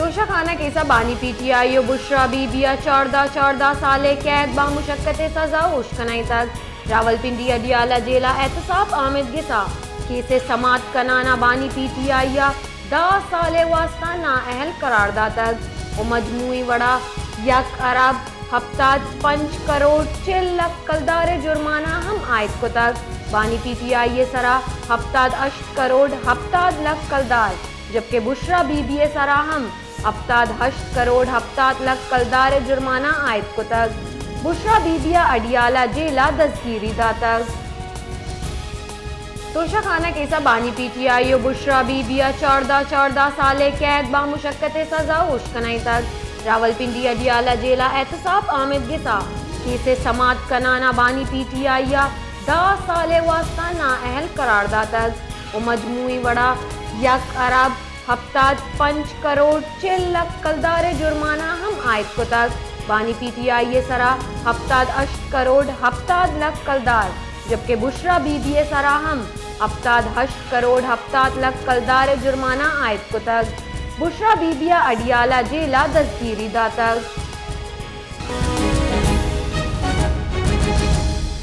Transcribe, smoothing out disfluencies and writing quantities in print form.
तोशाखाना केसा बानी पीटीआई बुशरा बीबिया 14 साले कैद बामुशक्कत सजा उश्कनाई तक रावलपिंडी अडियाला जेला एहतसाब आमिद गिसा केसे समात कनाना बानी पीटीआई 10 साले वास्ता नाअहल करारदा तक मजमुई वड़ा 1 अरब हफ्ताद 5 करोड़ 4 लाख कलदार जुर्माना हम आयत को तक बानी पीटीआई सरा हफ्ताद 8 करोड़ हफ्ताद लाख कलदार जबकि बुशरा बीबी सरा हम हफ्ताद 8 करोड़ हफ्ताद लाख कलदार जुर्माना आयत को तक बुशरा बीबिया अडियाला जेला दस्तगीरी दातक तोशाखाना केसा बानी पीटीआई बुशरा बीबिया 14 साले कैद बामुशक्कत सजा उश्कनाई तक रावलपिंडी अडियाला जेला एहतसाब आमिद गिसा केसे समात कनाना बानी पीटीआई 10 साले वास्ता नाअहल करारदा तक मजमुई वड़ा 1 अरब हफ्ताद 5 करोड़ 4 लाख कलदार जुर्माना हम आयत को तक बानी पीटीआई सरा हफ्ताद 8 करोड़ हफ्ताद लाख कलदार जबकि बुशरा बीबी सरा हम हफ्ताद 8 करोड़ हफ्ताद लाख कलदार जुर्माना आयत को तक बुशरा बीबिया अडियाला जेला दस्तगीरी दातक